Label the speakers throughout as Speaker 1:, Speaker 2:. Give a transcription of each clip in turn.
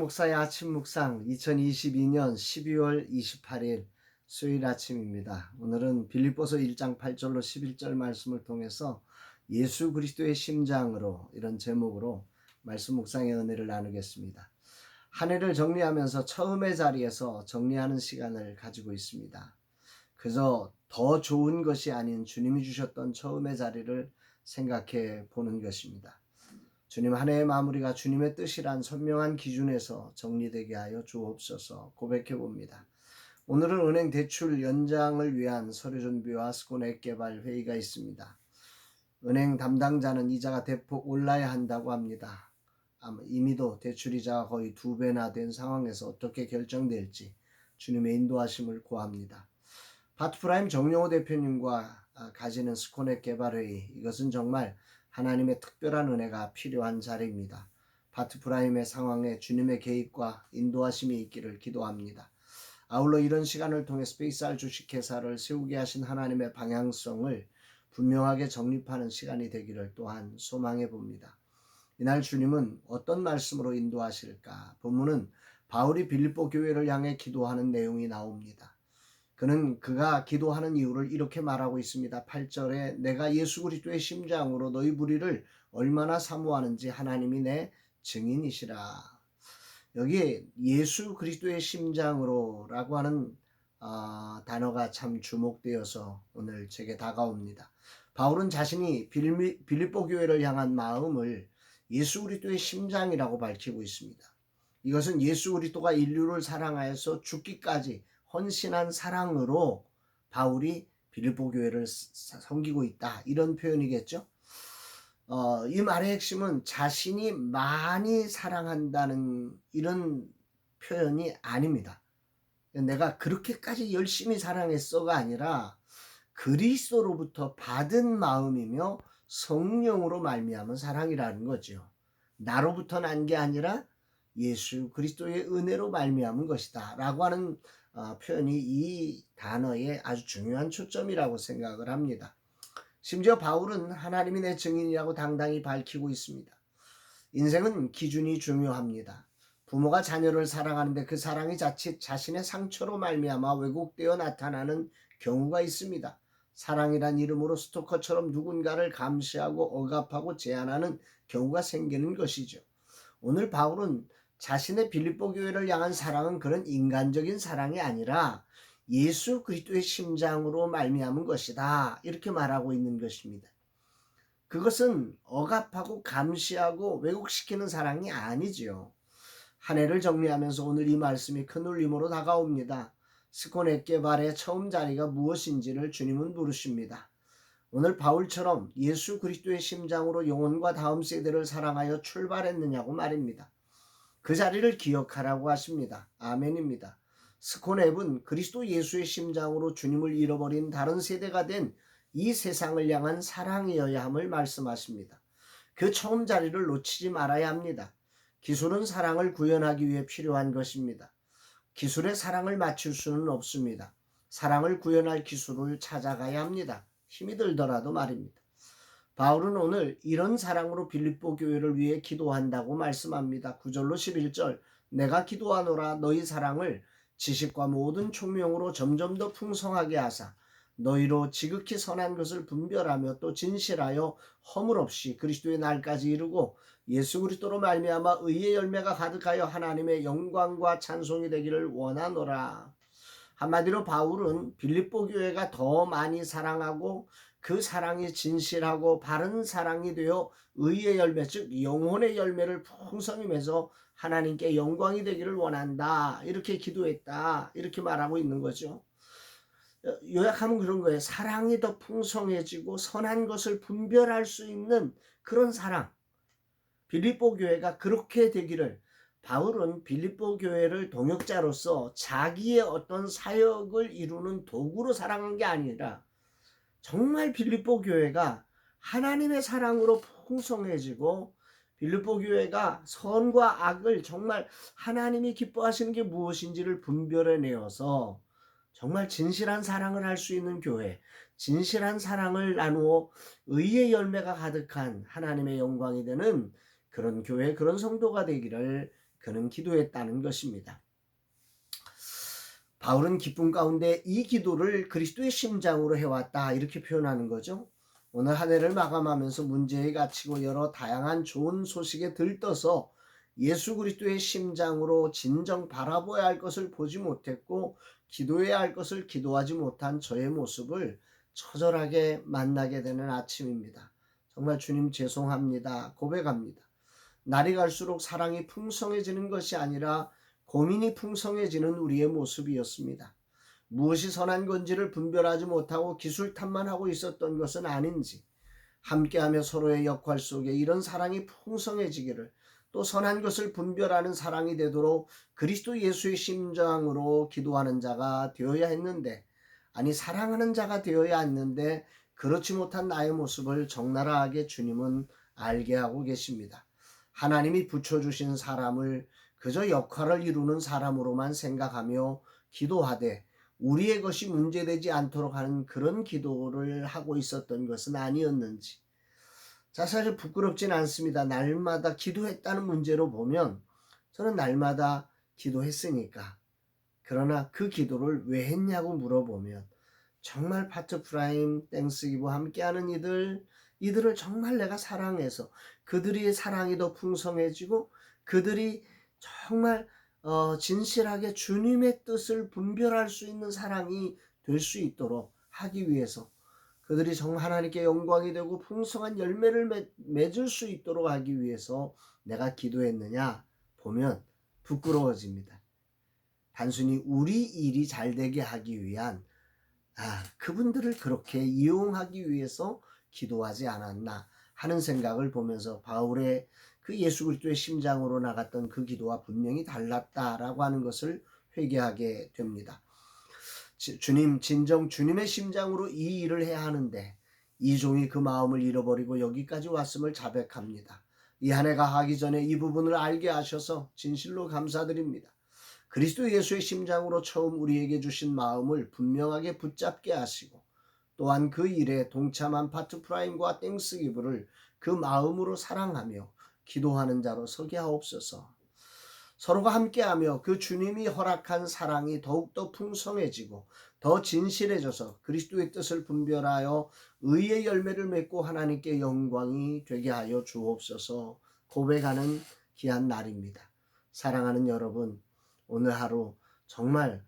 Speaker 1: 목사의 아침 묵상 2022년 12월 28일 수요일 아침입니다. 오늘은 빌립보서 1장 8절로 11절 말씀을 통해서 예수 그리스도의 심장으로 이런 제목으로 말씀 묵상의 은혜를 나누겠습니다. 한 해를 정리하면서 처음의 자리에서 정리하는 시간을 가지고 있습니다. 그저 더 좋은 것이 아닌 주님이 주셨던 처음의 자리를 생각해 보는 것입니다. 주님, 한 해의 마무리가 주님의 뜻이란 선명한 기준에서 정리되게 하여 주옵소서. 고백해 봅니다. 오늘은 은행 대출 연장을 위한 서류 준비와 스콘 앱 개발 회의가 있습니다. 은행 담당자는 이자가 대폭 올라야 한다고 합니다. 이미도 대출 이자가 거의 2배나 된 상황에서 어떻게 결정될지 주님의 인도하심을 구합니다. 파트프라임 정용호 대표님과 가지는 스콘 앱 개발 회의, 이것은 정말 하나님의 특별한 은혜가 필요한 자리입니다. 파트프라임의 상황에 주님의 개입과 인도하심이 있기를 기도합니다. 아울러 이런 시간을 통해 스페이스R 주식회사를 세우게 하신 하나님의 방향성을 분명하게 정립하는 시간이 되기를 또한 소망해 봅니다. 이날 주님은 어떤 말씀으로 인도하실까? 본문은 바울이 빌립보 교회를 향해 기도하는 내용이 나옵니다. 그가 기도하는 이유를 이렇게 말하고 있습니다. 8절에 내가 예수 그리스도의 심장으로 너희 무리를 얼마나 사모하는지 하나님이 내 증인이시라. 여기 예수 그리스도의 심장으로 라고 하는 단어가 참 주목되어서 오늘 제게 다가옵니다. 바울은 자신이 빌립보 교회를 향한 마음을 예수 그리스도의 심장이라고 밝히고 있습니다. 이것은 예수 그리스도가 인류를 사랑하여서 죽기까지 헌신한 사랑으로 바울이 빌립보 교회를 섬기고 있다, 이런 표현이겠죠. 이 말의 핵심은 자신이 많이 사랑한다는 이런 표현이 아닙니다. 내가 그렇게까지 열심히 사랑했어가 아니라 그리스도로부터 받은 마음이며 성령으로 말미암은 사랑이라는 거죠. 나로부터 난 게 아니라 예수 그리스도의 은혜로 말미암은 것이다 라고 하는 표현이 이 단어의 아주 중요한 초점이라고 생각을 합니다. 심지어 바울은 하나님이 내 증인이라고 당당히 밝히고 있습니다. 인생은 기준이 중요합니다. 부모가 자녀를 사랑하는데 그 사랑이 자칫 자신의 상처로 말미암아 왜곡되어 나타나는 경우가 있습니다. 사랑이란 이름으로 스토커처럼 누군가를 감시하고 억압하고 제한하는 경우가 생기는 것이죠. 오늘 바울은 자신의 빌립보 교회를 향한 사랑은 그런 인간적인 사랑이 아니라 예수 그리스도의 심장으로 말미암은 것이다, 이렇게 말하고 있는 것입니다. 그것은 억압하고 감시하고 왜곡시키는 사랑이 아니지요. 한 해를 정리하면서 오늘 이 말씀이 큰 울림으로 다가옵니다. 스콘 앱 개발의 처음 자리가 무엇인지를 주님은 물으십니다. 오늘 바울처럼 예수 그리스도의 심장으로 영혼과 다음 세대를 사랑하여 출발했느냐고 말입니다. 그 자리를 기억하라고 하십니다. 아멘입니다. 스콘 앱은 그리스도 예수의 심장으로 주님을 잃어버린 다른 세대가 된 이 세상을 향한 사랑이어야 함을 말씀하십니다. 그 처음 자리를 놓치지 말아야 합니다. 기술은 사랑을 구현하기 위해 필요한 것입니다. 기술에 사랑을 맞출 수는 없습니다. 사랑을 구현할 기술을 찾아가야 합니다. 힘이 들더라도 말입니다. 바울은 오늘 이런 사랑으로 빌립보 교회를 위해 기도한다고 말씀합니다. 9절로 11절 내가 기도하노라 너희 사랑을 지식과 모든 총명으로 점점 더 풍성하게 하사 너희로 지극히 선한 것을 분별하며 또 진실하여 허물 없이 그리스도의 날까지 이루고 예수 그리스도로 말미암아 의의 열매가 가득하여 하나님의 영광과 찬송이 되기를 원하노라. 한마디로 바울은 빌립보 교회가 더 많이 사랑하고 그 사랑이 진실하고 바른 사랑이 되어 의의 열매, 즉 영혼의 열매를 풍성히 맺어 하나님께 영광이 되기를 원한다, 이렇게 기도했다, 이렇게 말하고 있는 거죠. 요약하면 그런 거예요. 사랑이 더 풍성해지고 선한 것을 분별할 수 있는 그런 사랑, 빌립보 교회가 그렇게 되기를. 바울은 빌립보 교회를 동역자로서 자기의 어떤 사역을 이루는 도구로 사랑한 게 아니라 정말 빌립보 교회가 하나님의 사랑으로 풍성해지고 빌립보 교회가 선과 악을 정말 하나님이 기뻐하시는 게 무엇인지를 분별해내어서 정말 진실한 사랑을 할 수 있는 교회, 진실한 사랑을 나누어 의의 열매가 가득한 하나님의 영광이 되는 그런 교회, 그런 성도가 되기를 그는 기도했다는 것입니다. 바울은 기쁨 가운데 이 기도를 그리스도의 심장으로 해왔다 이렇게 표현하는 거죠. 오늘 한 해를 마감하면서 문제에 갇히고 여러 다양한 좋은 소식에 들떠서 예수 그리스도의 심장으로 진정 바라보아야 할 것을 보지 못했고 기도해야 할 것을 기도하지 못한 저의 모습을 처절하게 만나게 되는 아침입니다. 정말 주님 죄송합니다. 고백합니다. 날이 갈수록 사랑이 풍성해지는 것이 아니라 고민이 풍성해지는 우리의 모습이었습니다. 무엇이 선한 건지를 분별하지 못하고 기술탄만 하고 있었던 것은 아닌지, 함께하며 서로의 역할 속에 이런 사랑이 풍성해지기를, 또 선한 것을 분별하는 사랑이 되도록 그리스도 예수의 심장으로 기도하는 자가 되어야 했는데, 아니 사랑하는 자가 되어야 했는데 그렇지 못한 나의 모습을 적나라하게 주님은 알게 하고 계십니다. 하나님이 붙여주신 사람을 그저 역할을 이루는 사람으로만 생각하며 기도하되 우리의 것이 문제되지 않도록 하는 그런 기도를 하고 있었던 것은 아니었는지. 자, 사실 부끄럽진 않습니다. 날마다 기도했다는 문제로 보면 저는 날마다 기도했으니까. 그러나 그 기도를 왜 했냐고 물어보면 정말 파트프라임 땡스기브 함께하는 이들을 정말 내가 사랑해서 그들의 사랑이 더 풍성해지고 그들이 정말 진실하게 주님의 뜻을 분별할 수 있는 사랑이 될 수 있도록 하기 위해서 그들이 정말 하나님께 영광이 되고 풍성한 열매를 맺을 수 있도록 하기 위해서 내가 기도했느냐 보면 부끄러워집니다. 단순히 우리 일이 잘 되게 하기 위한 그분들을 그렇게 이용하기 위해서 기도하지 않았나 하는 생각을 보면서 바울의 그 예수 그리스도의 심장으로 나갔던 그 기도와 분명히 달랐다라고 하는 것을 회개하게 됩니다. 진정 주님의 심장으로 이 일을 해야 하는데 이 종이 그 마음을 잃어버리고 여기까지 왔음을 자백합니다. 이 한 해가 하기 전에 이 부분을 알게 하셔서 진실로 감사드립니다. 그리스도 예수의 심장으로 처음 우리에게 주신 마음을 분명하게 붙잡게 하시고 또한 그 일에 동참한 파트프라임과 땡스기브를 그 마음으로 사랑하며 기도하는 자로 서게 하옵소서. 서로가 함께하며 그 주님이 허락한 사랑이 더욱더 풍성해지고 더 진실해져서 그리스도의 뜻을 분별하여 의의 열매를 맺고 하나님께 영광이 되게 하여 주옵소서. 고백하는 귀한 날입니다. 사랑하는 여러분, 오늘 하루 정말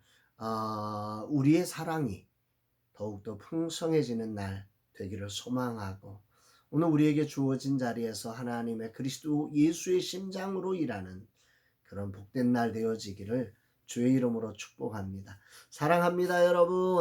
Speaker 1: 우리의 사랑이 더욱더 풍성해지는 날 되기를 소망하고 오늘 우리에게 주어진 자리에서 하나님의 그리스도 예수의 심장으로 일하는 그런 복된 날 되어지기를 주의 이름으로 축복합니다. 사랑합니다, 여러분.